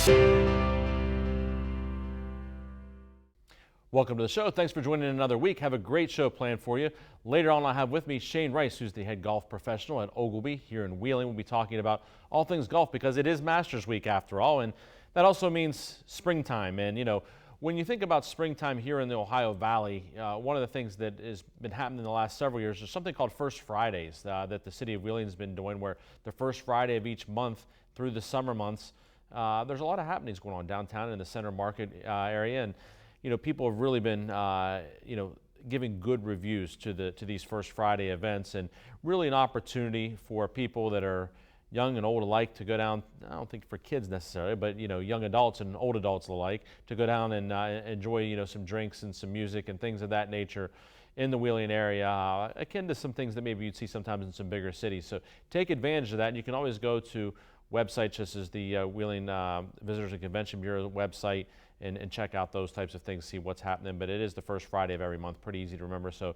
Welcome to the show. Thanks for joining another week. Have a great show planned for you. Later on, I'll have with me Shane Rice, who's the head golf professional at Ogilby here in Wheeling. We'll be talking about all things golf because it is Masters Week after all, and that also means springtime. And, you know, when you think about springtime here in the Ohio Valley, one of the things that has been happening in the last several years is something called First Fridays that the city of Wheeling has been doing, where the first Friday of each month through the summer months, there's a lot of happenings going on downtown in the Center Market area. And you know, people have really been, giving good reviews to these First Friday events, and really an opportunity for people that are young and old alike to go down. I don't think for kids necessarily, but you know, young adults and old adults alike to go down and enjoy some drinks and some music and things of that nature in the Wheeling area, akin to some things that maybe you'd see sometimes in some bigger cities. So take advantage of that, and you can always go to websites such as the Wheeling Visitors and Convention Bureau website and check out those types of things, see what's happening. But it is the first Friday of every month, pretty easy to remember. So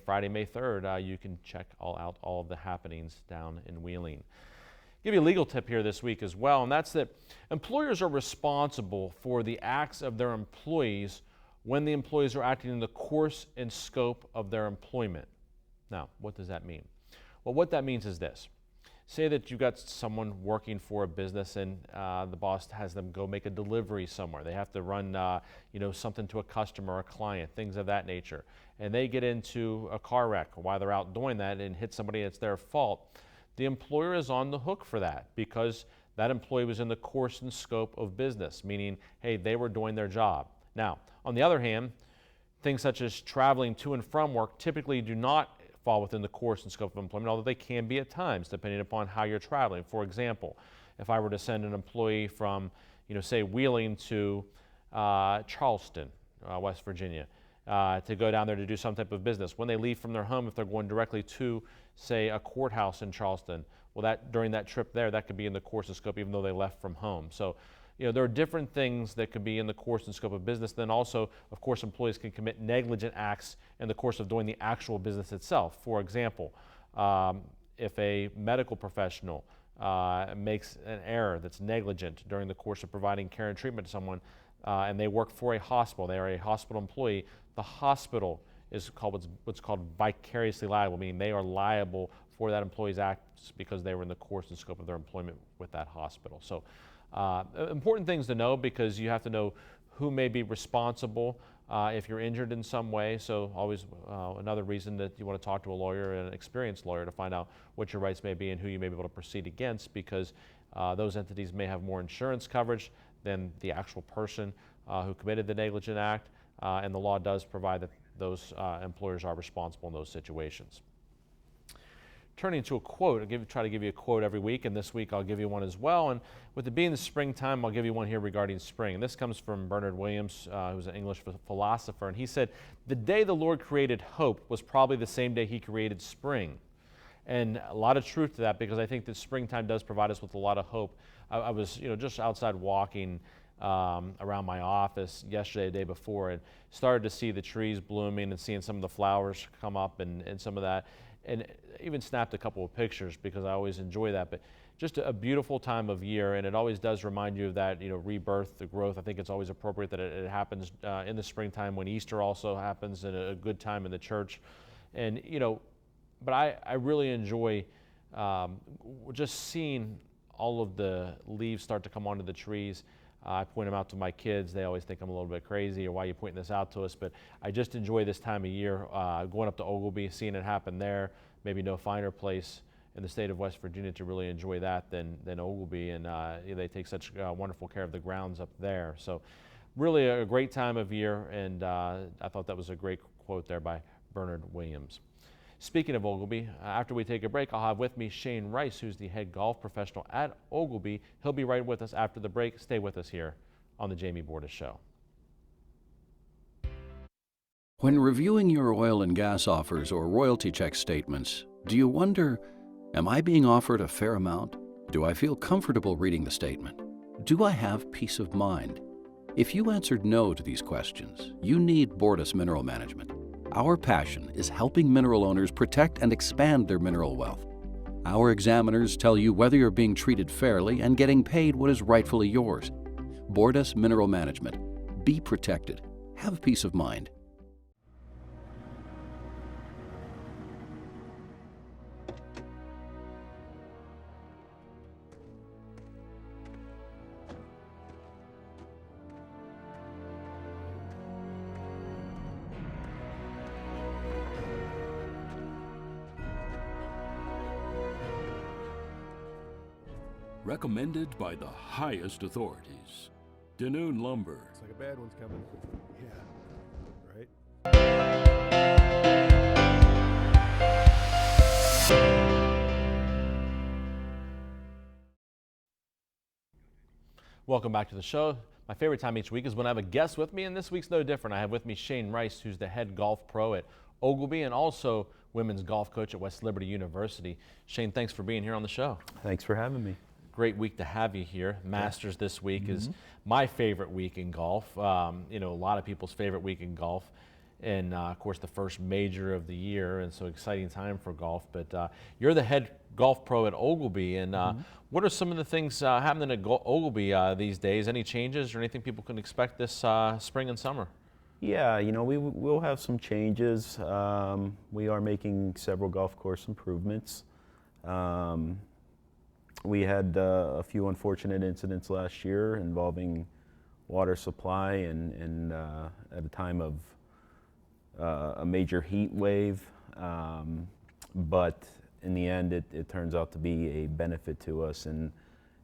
Friday, May 3rd, you can check out all of the happenings down in Wheeling. Give you a legal tip here this week as well, and that's that employers are responsible for the acts of their employees when the employees are acting in the course and scope of their employment. Now, what does that mean? Well, what that means is this. Say that you've got someone working for a business and the boss has them go make a delivery somewhere. They have to run something to a customer or a client, things of that nature. And they get into a car wreck while they're out doing that and hit somebody that's their fault. The employer is on the hook for that because that employee was in the course and scope of business, meaning, hey, they were doing their job. Now, on the other hand, things such as traveling to and from work typically do not fall within the course and scope of employment, although they can be at times, depending upon how you're traveling. For example, if I were to send an employee from, say Wheeling to Charleston, West Virginia, to go down there to do some type of business. When they leave from their home, if they're going directly to, say, a courthouse in Charleston, well, during that trip there, that could be in the course and scope, even though they left from home. So, there are different things that could be in the course and scope of business. Then also, of course, employees can commit negligent acts in the course of doing the actual business itself. For example, if a medical professional makes an error that's negligent during the course of providing care and treatment to someone, and they work for a hospital, they are a hospital employee, the hospital is called what's called vicariously liable, meaning they are liable for that employee's acts because they were in the course and scope of their employment with that hospital. So important things to know, because you have to know who may be responsible if you're injured in some way. So always another reason that you want to talk to a lawyer, an experienced lawyer, to find out what your rights may be and who you may be able to proceed against, because those entities may have more insurance coverage than the actual person who committed the negligent act, and the law does provide that those employers are responsible in those situations. Turning to a quote, I try to give you a quote every week, and this week I'll give you one as well. And with it being the springtime, I'll give you one here regarding spring. And this comes from Bernard Williams, who's an English philosopher, and he said, "The day the Lord created hope was probably the same day he created spring." And a lot of truth to that, because I think that springtime does provide us with a lot of hope. I was just outside walking around my office yesterday, the day before, and started to see the trees blooming and seeing some of the flowers come up and some of that. And even snapped a couple of pictures because I always enjoy that. But just a beautiful time of year, and it always does remind you of that, rebirth, the growth. I think it's always appropriate that it happens in the springtime, when Easter also happens, and a good time in the church. And but I really enjoy just seeing all of the leaves start to come onto the trees. I point them out to my kids. They always think I'm a little bit crazy, or why are you pointing this out to us? But I just enjoy this time of year, going up to Ogilby, seeing it happen there. Maybe no finer place in the state of West Virginia to really enjoy that than Ogilby, and they take such wonderful care of the grounds up there. So really a great time of year, and I thought that was a great quote there by Bernard Williams. Speaking of Ogilby, after we take a break, I'll have with me Shane Rice, who's the head golf professional at Ogilby. He'll be right with us after the break. Stay with us here on the Jamie Bordas Show. When reviewing your oil and gas offers or royalty check statements, do you wonder, am I being offered a fair amount? Do I feel comfortable reading the statement? Do I have peace of mind? If you answered no to these questions, you need Bordas Mineral Management. Our passion is helping mineral owners protect and expand their mineral wealth. Our examiners tell you whether you're being treated fairly and getting paid what is rightfully yours. Bordas Mineral Management. Be protected. Have peace of mind. Recommended by the highest authorities. Danoon Lumber. It's like a bad one's coming. Yeah. Right? Welcome back to the show. My favorite time each week is when I have a guest with me, and this week's no different. I have with me Shane Rice, who's the head golf pro at Ogilby and also women's golf coach at West Liberty University. Shane, thanks for being here on the show. Thanks for having me. Great week to have you here. Masters this week is my favorite week in golf. You know, a lot of people's favorite week in golf. And of course, the first major of the year, and so exciting time for golf. But you're the head golf pro at Ogilby, and what are some of the things happening at Ogilby these days? Any changes or anything people can expect this spring and summer? Yeah, you know, we'll have some changes. We are making several golf course improvements. We had a few unfortunate incidents last year involving water supply and at a time of a major heat wave, but in the end it turns out to be a benefit to us, and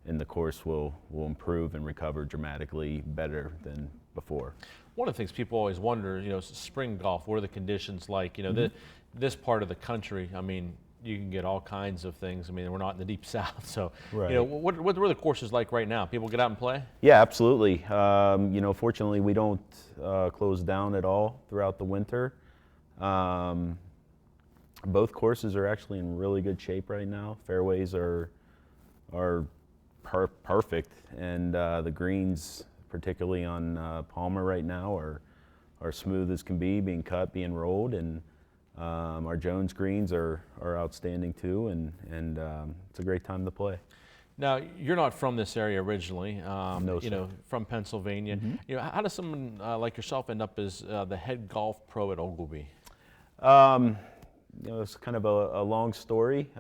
the course will improve and recover dramatically better than before. One of the things people always wonder, you know, spring golf, what are the conditions like? You know, this part of the country, I mean, you can get all kinds of things. I mean, we're not in the deep south, so Right. you know, what are the courses like right now? People get out and play? Yeah, absolutely. You know, fortunately, we don't close down at all throughout the winter. Both courses are actually in really good shape right now. Fairways are perfect, and the greens, particularly on Palmer right now, are smooth as can be, being cut, being rolled, and our Jones greens are outstanding too, and it's a great time to play. Now, you're not from this area originally, No, you sir. know, from Pennsylvania. You know, how does someone like yourself end up as the head golf pro at Ogilby? You know, it's kind of a long story,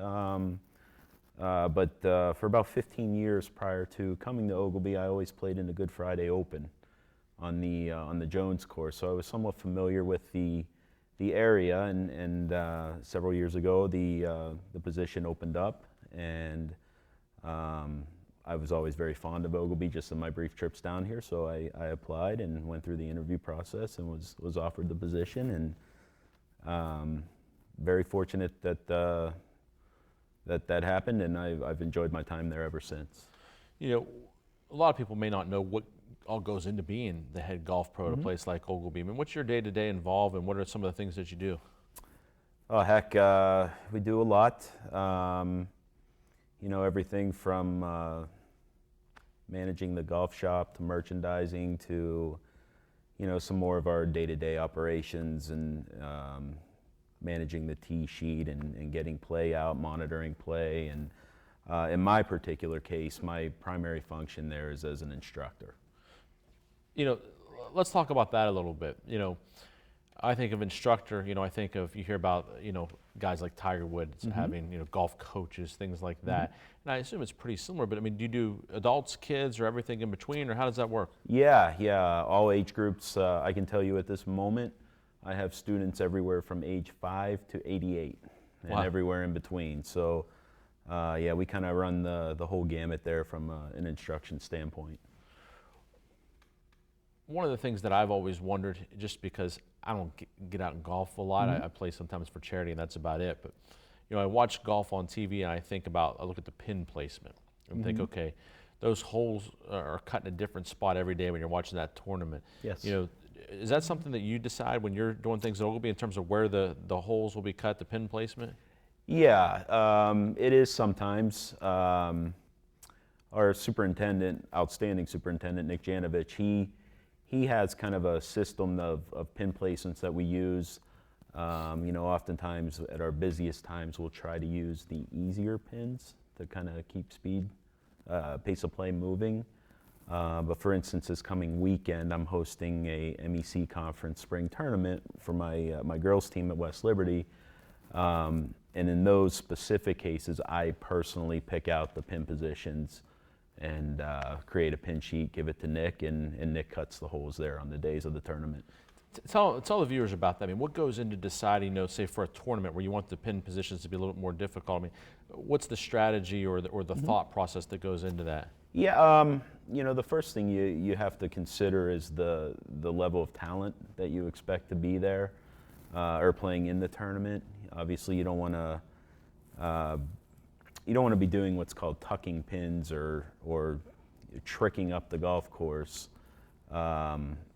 but for about 15 years prior to coming to Ogilby, I always played in the Good Friday Open on the Jones course, so I was somewhat familiar with the area, and several years ago the position opened up, and I was always very fond of Ogilby just in my brief trips down here, so I applied and went through the interview process and was offered the position, and very fortunate that that happened, and I've enjoyed my time there ever since. You know, a lot of people may not know what all goes into being the head golf pro at a place like Ogilby. I mean, what's your day-to-day involved, and what are some of the things that you do? Oh, heck, we do a lot. You know, everything from managing the golf shop to merchandising to, you know, some more of our day-to-day operations and managing the tee sheet and getting play out, monitoring play. And in my particular case, my primary function there is as an instructor. You know, let's talk about that a little bit. You know, I think of instructor, you know, I think of, you hear about, you know, guys like Tiger Woods having, you know, golf coaches, things like that. And I assume it's pretty similar, but I mean, do you do adults, kids, or everything in between, or how does that work? Yeah, all age groups. I can tell you at this moment, I have students everywhere from age 5 to 88 and Wow. everywhere in between. So, yeah, we kind of run the whole gamut there from an instruction standpoint. One of the things that I've always wondered, just because I don't get out and golf a lot, I play sometimes for charity and that's about it, but you know, I watch golf on TV and I look at the pin placement and think, okay, those holes are cut in a different spot every day when you're watching that tournament. Yes. You know, is that something that you decide when you're doing things at Ogilby in terms of where the holes will be cut, the pin placement? Yeah, it is sometimes. Our superintendent, outstanding superintendent, Nick Janovich, he has kind of a system of pin placements that we use. You know, oftentimes at our busiest times, we'll try to use the easier pins to kind of keep pace of play moving. But for instance, this coming weekend, I'm hosting a MEC conference spring tournament for my girls team at West Liberty. And in those specific cases, I personally pick out the pin positions and create a pin sheet, give it to Nick, and Nick cuts the holes there on the days of the tournament. Tell the viewers about that. I mean, what goes into deciding, say for a tournament where you want the pin positions to be a little bit more difficult? I mean, what's the strategy or the thought process that goes into that? Yeah, the first thing you have to consider is the level of talent that you expect to be there or playing in the tournament. Obviously, you don't want to be doing what's called tucking pins or tricking up the golf course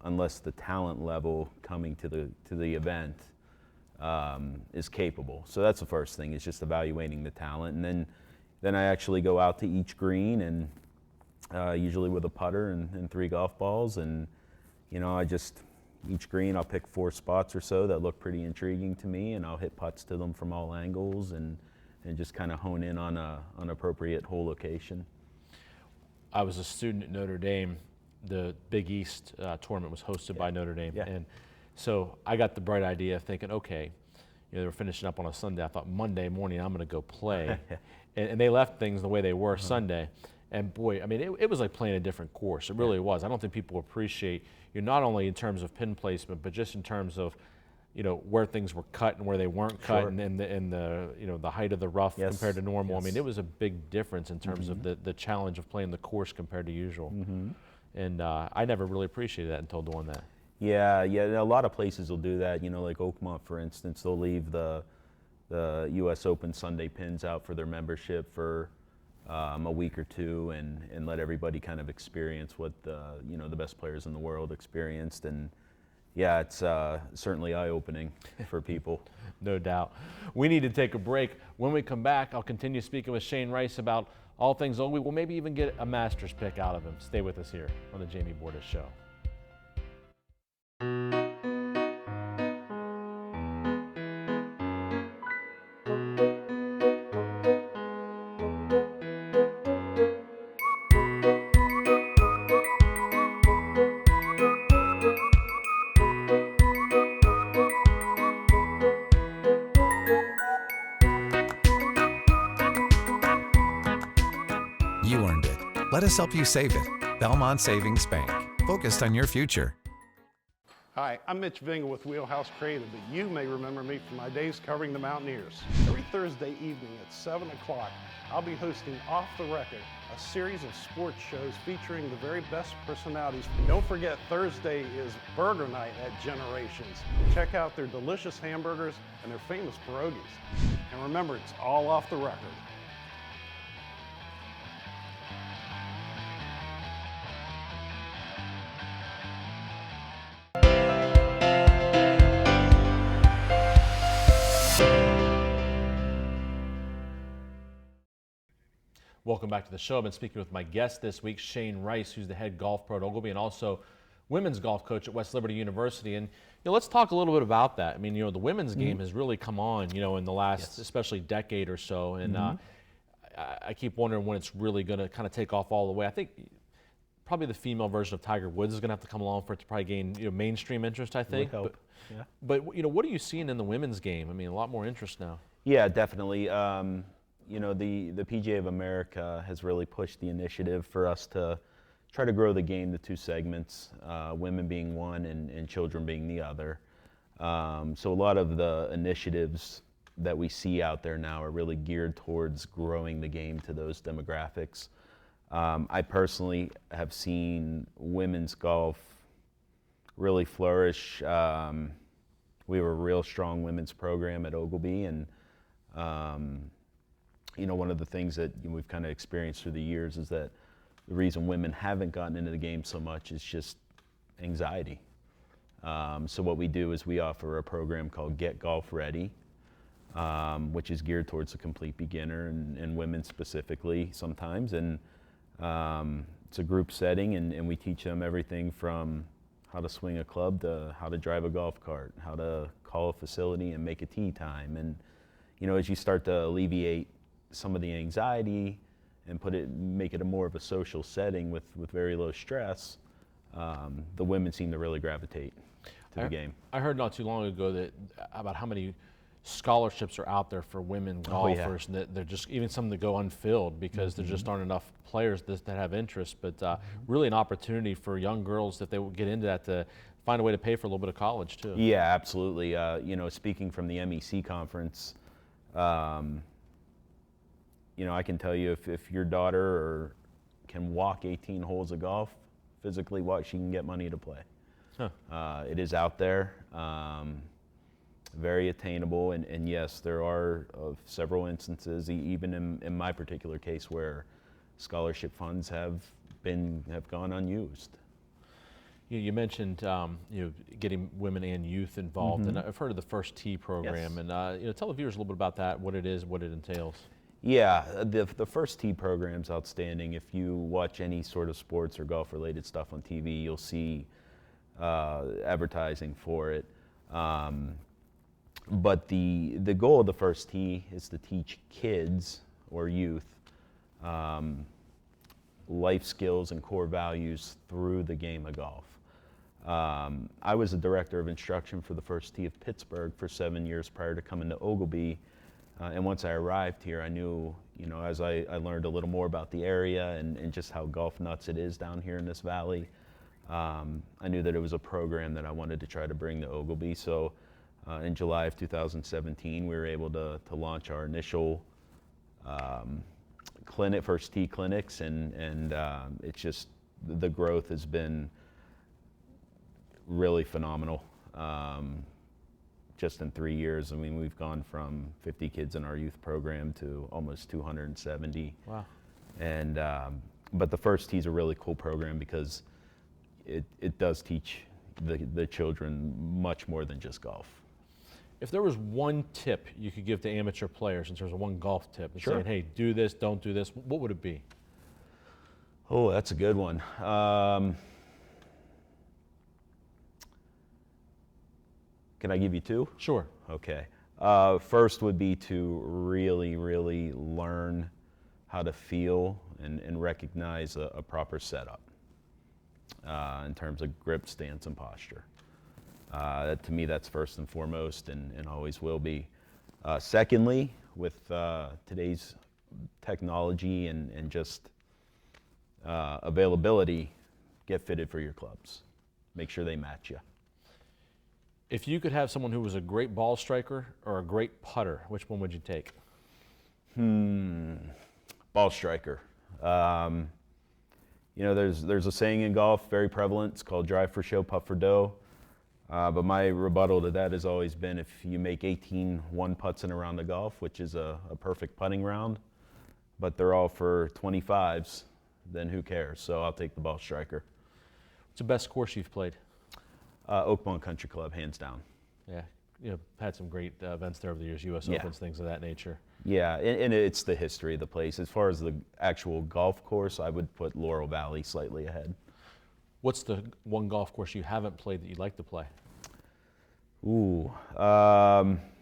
unless the talent level coming to the event is capable. So that's the first thing, is just evaluating the talent, and then I actually go out to each green and usually with a putter and 3 golf balls, and each green I'll pick 4 spots or so that look pretty intriguing to me, and I'll hit putts to them from all angles and just kind of hone in on an appropriate hole location. I was a student at Notre Dame. The Big East tournament was hosted by Notre Dame, and so I got the bright idea of thinking, okay, they were finishing up on a Sunday. I thought Monday morning I'm going to go play, and they left things the way they were Sunday. And boy, I mean, it was like playing a different course. It really was. I don't think people appreciate not only in terms of pin placement, but just in terms of, where things were cut and where they weren't cut, and the height of the rough compared to normal. I mean, it was a big difference in terms of the challenge of playing the course compared to usual. And I never really appreciated that until doing that. Yeah, a lot of places will do that. Like Oakmont, for instance, they'll leave the U.S. Open Sunday pins out for their membership for a week or two, and let everybody kind of experience what the best players in the world experienced. And yeah, it's certainly eye-opening for people. No doubt. We need to take a break. When we come back, I'll continue speaking with Shane Rice about all things Ogley. We'll maybe even get a Masters pick out of him. Stay with us here on the Jamie Bordas Show. You earned it. Let us help you save it. Belmont Savings Bank. Focused on your future. Hi, I'm Mitch Vingle with Wheelhouse Creative, but you may remember me from my days covering the Mountaineers. Every Thursday evening at 7 o'clock, I'll be hosting Off the Record, a series of sports shows featuring the very best personalities. And don't forget, Thursday is Burger Night at Generations. Check out their delicious hamburgers and their famous pierogies. And remember, it's all off the record. Welcome back to the show. I've been speaking with my guest this week, Shane Rice, who's the head golf pro at Ogleby and also women's golf coach at West Liberty University. And let's talk a little bit about that. I mean, the women's game has really come on, in the last especially decade or so. And I keep wondering when it's really going to kind of take off all the way. I think probably the female version of Tiger Woods is going to have to come along for it to probably gain mainstream interest, I think. Would hope. But what are you seeing in the women's game? I mean, a lot more interest now. Yeah, definitely. The PGA of America has really pushed the initiative for us to try to grow the game to 2 segments, women being one and children being the other. So a lot of the initiatives that we see out there now are really geared towards growing the game to those demographics. I personally have seen women's golf really flourish. We have a real strong women's program at Ogleby, and one of the things that we've kind of experienced through the years is that the reason women haven't gotten into the game so much is just anxiety. So what we do is we offer a program called Get Golf Ready, which is geared towards the complete beginner and women specifically sometimes. And it's a group setting, and we teach them everything from how to swing a club to how to drive a golf cart, how to call a facility and make a tee time. And as you start to alleviate some of the anxiety and make it a more of a social setting with very low stress, the women seem to really gravitate to the game. I heard not too long ago about how many scholarships are out there for women golfers, and that they're just even some that go unfilled because there just aren't enough players that have interest. But really an opportunity for young girls, if they will get into that, to find a way to pay for a little bit of college too. Yeah, absolutely. You know, speaking from the MEC conference, you know, I can tell you if your daughter can walk 18 holes of golf, physically walk, she can get money to play. Huh. It is out there. Very attainable, and yes, there are several instances, even in my particular case, where scholarship funds have gone unused. You mentioned getting women and youth involved, and I've heard of the First Tee program, Yes. and tell the viewers a little bit about that, what it is, what it entails. Yeah, the First Tee program's outstanding. If you watch any sort of sports or golf-related stuff on TV, you'll see advertising for it. But the goal of the First Tee is to teach kids or youth life skills and core values through the game of golf. I was a director of instruction for the First Tee of Pittsburgh for 7 years prior to coming to Ogilby. And once I arrived here, I knew, as I learned a little more about the area and just how golf nuts it is down here in this valley, I knew that it was a program that I wanted to try to bring to Ogilby. So in July of 2017, we were able to launch our initial First Tee clinics, and it's just, the growth has been really phenomenal. Just in 3 years, I mean, we've gone from 50 kids in our youth program to almost 270. Wow. And but the First Tee is a really cool program because it does teach the children much more than just golf. If there was one tip you could give to amateur players in terms of one golf tip, and Sure. saying, hey, do this, don't do this, what would it be? Oh, that's a good one. Can I give you two? Sure. Okay. First would be to really, really learn how to feel and recognize a proper setup in terms of grip, stance, and posture. To me, that's first and foremost, and always will be. Secondly, with today's technology and just availability, get fitted for your clubs. Make sure they match you. If you could have someone who was a great ball striker or a great putter, which one would you take? Ball striker. There's a saying in golf, very prevalent. It's called drive for show, putt for dough. But my rebuttal to that has always been, if you make 18 one putts in a round of golf, which is a perfect putting round, but they're all for 25s, then who cares? So I'll take the ball striker. What's the best course you've played? Oakmont Country Club, hands down. Yeah, had some great events there over the years, U.S. Yeah. Opens, things of that nature. Yeah, and it's the history of the place. As far as the actual golf course, I would put Laurel Valley slightly ahead. What's the one golf course you haven't played that you'd like to play? Ooh,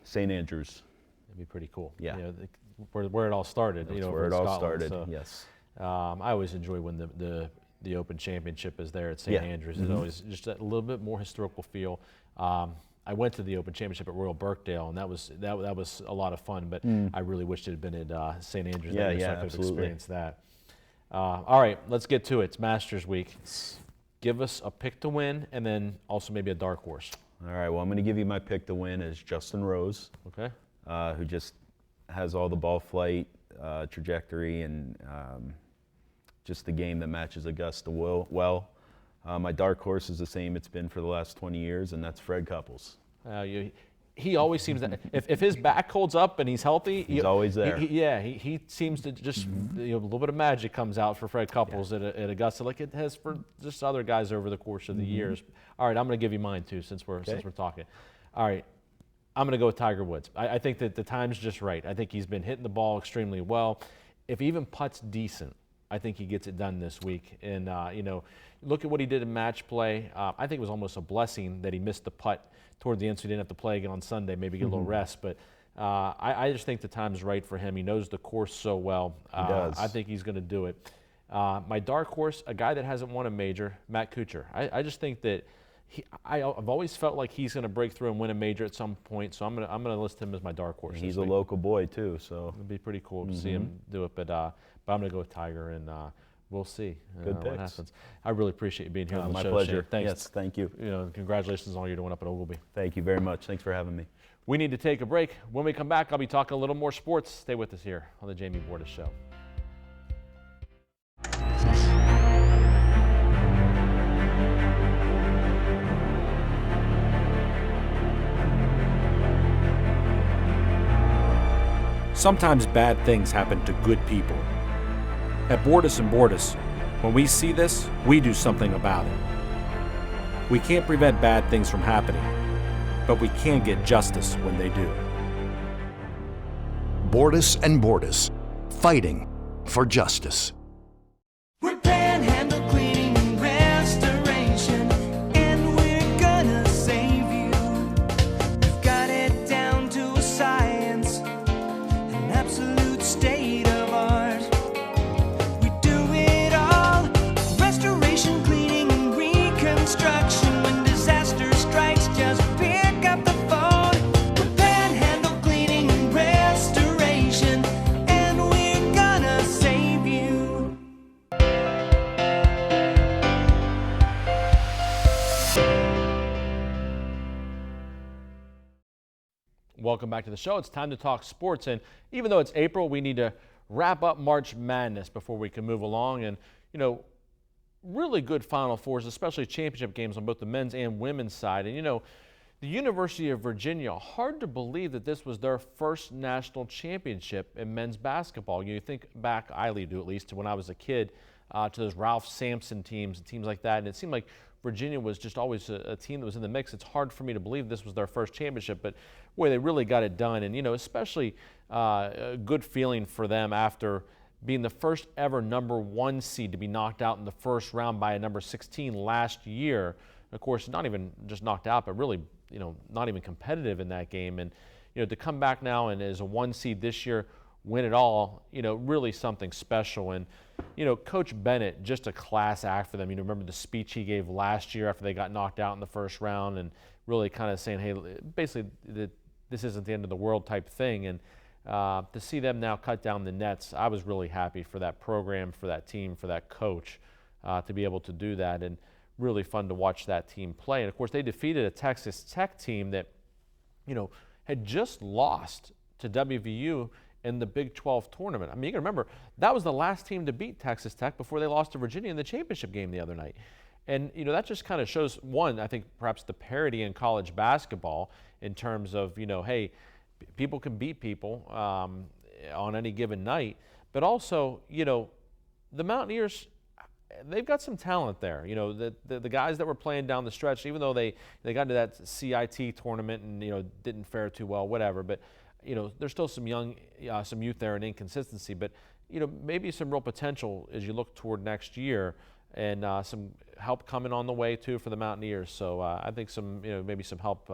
St. Andrews. That'd be pretty cool. Yeah. Where it all started. That's over where in it all Scotland, started, so, yes. I always enjoy when the Open Championship is there at St. Yeah. Andrews. It's always just a little bit more historical feel. I went to the Open Championship at Royal Birkdale, and that was a lot of fun. But I really wished it had been at St. Andrews. Yeah, so I could have absolutely. experienced that. All right, let's get to it. It's Masters Week. Give us a pick to win, and then also maybe a dark horse. All right, well, I'm going to give you my pick to win is Justin Rose, Okay. who just has all the ball flight, trajectory, and just the game that matches Augusta well. My dark horse is the same it's been for the last 20 years, and that's Fred Couples. He always seems that if his back holds up and he's healthy, He's always there. He seems to just a little bit of magic comes out for Fred Couples at Augusta, like it has for just other guys over the course of the years. All right, I'm going to give you mine too, since we're talking. All right, I'm going to go with Tiger Woods. I think that the time's just right. I think he's been hitting the ball extremely well. If he even putts decent, I think he gets it done this week. And look at what he did in match play. I think it was almost a blessing that he missed the putt toward the end, so he didn't have to play again on Sunday, maybe get a little rest. But I just think the time's right for him. He knows the course so well. He does. I think he's going to do it. My dark horse, a guy that hasn't won a major, Matt Kuchar. I just think that I've always felt like he's going to break through and win a major at some point, so I'm gonna list him as my dark horse. He's a local boy too, so it'd be pretty cool to see him do it. But I'm going to go with Tiger, and we'll see Good what picks. happens. I really appreciate you being here on the my show. pleasure. Shane. Thanks. Yes, thank you. Congratulations on all you're doing up at Ogilvy. Thank you very much. Thanks for having me. We need to take a break. When we come back, I'll be talking a little more sports. Stay with us here on the Jamie Bordas Show. Sometimes bad things happen to good people. At Bordas & Bordas, when we see this, we do something about it. We can't prevent bad things from happening, but we can get justice when they do. Bordas and Bordas, fighting for justice. We're Panhandle Cleaning and Restoration, and we're gonna save you. We've got it down to a science, an absolute state of art. We do it all, restoration, cleaning, and reconstruction. When disaster strikes, just pick up the phone. We're Panhandle Cleaning and Restoration, and we're gonna save you. Welcome back to the show. It's time to talk sports, and even though it's April, we need to wrap up March Madness before we can move along. And really good Final Fours, especially championship games on both the men's and women's side. And the University of Virginia, hard to believe that this was their first national championship in men's basketball. You think back, I do at least, to when I was a kid, to those Ralph Sampson teams and teams like that, and it seemed like Virginia was just always a team that was in the mix. It's hard for me to believe this was their first championship, but boy, they really got it done. And especially a good feeling for them after being the first ever #1 seed to be knocked out in the first round by a number 16 last year. Of course, not even just knocked out, but really, not even competitive in that game. And to come back now and as a 1 seed this year, win it all, really something special. And Coach Bennett, just a class act for them. Remember the speech he gave last year after they got knocked out in the first round, and really kind of saying, hey, basically this isn't the end of the world type thing. And to see them now cut down the nets, I was really happy for that program, for that team, for that coach to be able to do that, and really fun to watch that team play. And of course, they defeated a Texas Tech team that had just lost to WVU in the Big 12 tournament. I mean, you can remember that was the last team to beat Texas Tech before they lost to Virginia in the championship game the other night. And that just kind of shows, one, I think perhaps the parity in college basketball in terms of hey, people can beat people on any given night, but also the Mountaineers, they've got some talent there. The guys that were playing down the stretch, even though they got into that CIT tournament and didn't fare too well, whatever, but there's still some youth there and inconsistency, but maybe some real potential as you look toward next year, and some help coming on the way too for the Mountaineers. So I think some maybe some help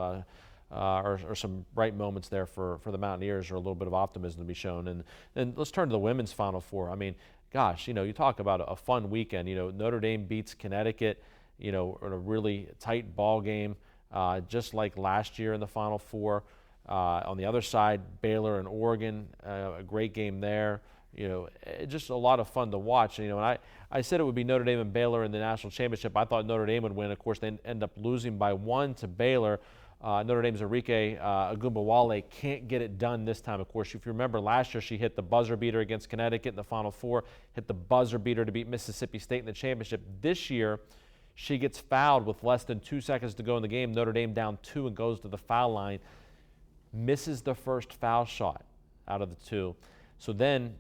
or some bright moments there for the Mountaineers, or a little bit of optimism to be shown. And then let's turn to the women's Final Four. I mean, gosh, you talk about a fun weekend. Notre Dame beats Connecticut, in a really tight ball game, just like last year in the Final Four. On the other side, Baylor and Oregon, a great game there. Just a lot of fun to watch. And I said it would be Notre Dame and Baylor in the national championship. I thought Notre Dame would win. Of course, they end up losing by 1 to Baylor. Notre Dame's Arike Agumbawale can't get it done this time. Of course, if you remember last year, she hit the buzzer beater against Connecticut in the Final Four, hit the buzzer beater to beat Mississippi State in the championship. This year, she gets fouled with less than 2 seconds to go in the game. Notre Dame down 2 and goes to the foul line. Misses the first foul shot out of the 2. So then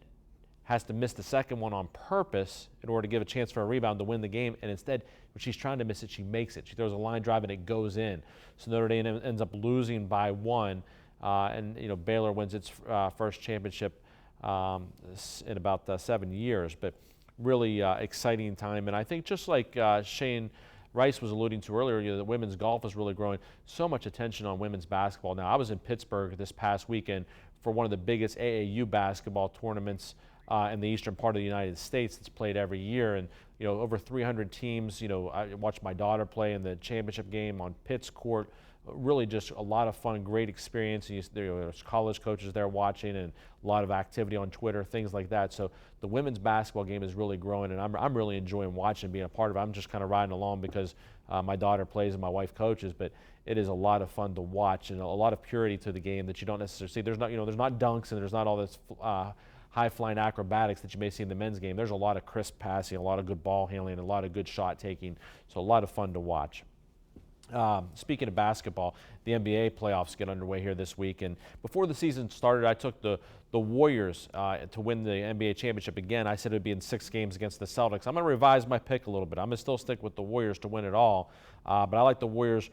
has to miss the second one on purpose in order to give a chance for a rebound to win the game. And instead, when she's trying to miss it, she makes it. She throws a line drive and it goes in. So Notre Dame ends up losing by 1. And Baylor wins its first championship in about 7 years. But really exciting time. And I think just like Shane Rice was alluding to earlier, that women's golf is really growing. So much attention on women's basketball. Now, I was in Pittsburgh this past weekend for one of the biggest AAU basketball tournaments in the eastern part of the United States that's played every year, and over 300 teams. I watched my daughter play in the championship game on Pitt's court. Really just a lot of fun, great experience. There's college coaches there watching, and a lot of activity on Twitter, things like that. So the women's basketball game is really growing, and I'm really enjoying watching, being a part of it. I'm just kind of riding along because my daughter plays and my wife coaches, but it is a lot of fun to watch and a lot of purity to the game that you don't necessarily see. There's not dunks and there's not all this high-flying acrobatics that you may see in the men's game. There's a lot of crisp passing, a lot of good ball handling, a lot of good shot taking. So a lot of fun to watch. Speaking of basketball, the NBA playoffs get underway here this week, and before the season started, I took the Warriors to win the NBA championship again. I said it would be in 6 games against the Celtics. I'm going to revise my pick a little bit. I'm going to still stick with the Warriors to win it all, but I like the Warriors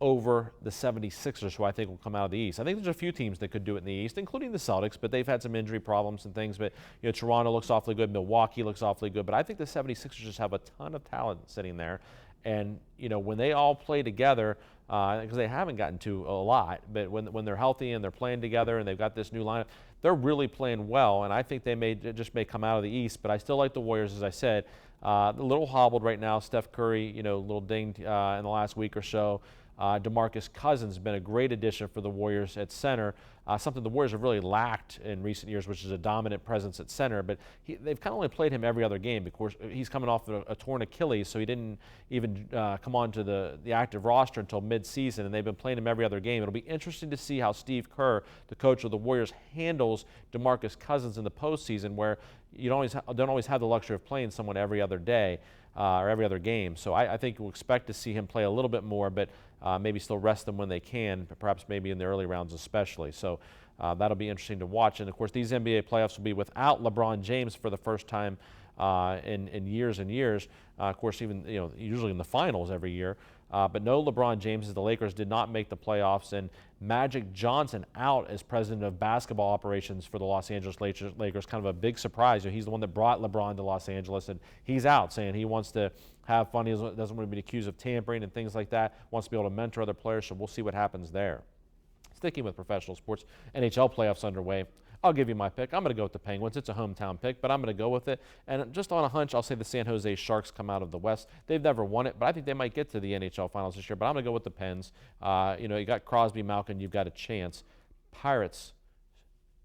over the 76ers, who I think will come out of the East. I think there's a few teams that could do it in the East, including the Celtics, but they've had some injury problems and things. But Toronto looks awfully good, Milwaukee looks awfully good, but I think the 76ers just have a ton of talent sitting there. And when they all play together, because they haven't gotten to a lot, but when they're healthy and they're playing together and they've got this new lineup, they're really playing well. And I think they may come out of the East, but I still like the Warriors, as I said. A little hobbled right now. Steph Curry, a little dinged in the last week or so. DeMarcus Cousins has been a great addition for the Warriors at center, something the Warriors have really lacked in recent years, which is a dominant presence at center. But they've kind of only played him every other game because he's coming off a torn Achilles, so he didn't even come onto the active roster until mid-season, and they've been playing him every other game. It'll be interesting to see how Steve Kerr, the coach of the Warriors, handles DeMarcus Cousins in the postseason, where you don't always have the luxury of playing someone every other day or every other game. So I think we'll expect to see him play a little bit more, but maybe still rest them when they can, perhaps maybe in the early rounds especially. So that'll be interesting to watch. And, of course, these NBA playoffs will be without LeBron James for the first time in years and years. Of course, even usually in the finals every year. But no LeBron James, as the Lakers did not make the playoffs, and Magic Johnson out as president of basketball operations for the Los Angeles Lakers. Kind of a big surprise. He's the one that brought LeBron to Los Angeles, and he's out, saying he wants to have fun. He doesn't want to be accused of tampering and things like that. Wants to be able to mentor other players, so we'll see what happens there. Sticking with professional sports, NHL playoffs underway. I'll give you my pick. I'm going to go with the Penguins. It's a hometown pick, but I'm going to go with it. And just on a hunch, I'll say the San Jose Sharks come out of the West. They've never won it, but I think they might get to the NHL Finals this year. But I'm going to go with the Pens. You got Crosby, Malkin. You've got a chance. Pirates,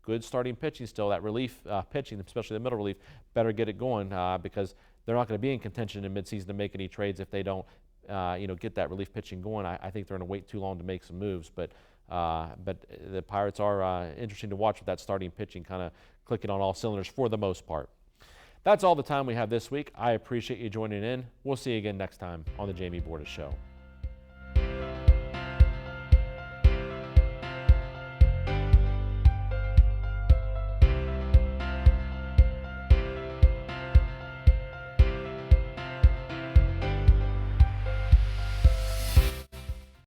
good starting pitching still. That relief pitching, especially the middle relief, better get it going because they're not going to be in contention in midseason to make any trades if they don't, get that relief pitching going. I think they're going to wait too long to make some moves, but the Pirates are interesting to watch with that starting pitching kind of clicking on all cylinders for the most part. That's all the time we have this week. I appreciate you joining in. We'll see you again next time on the Jamie Bordas Show.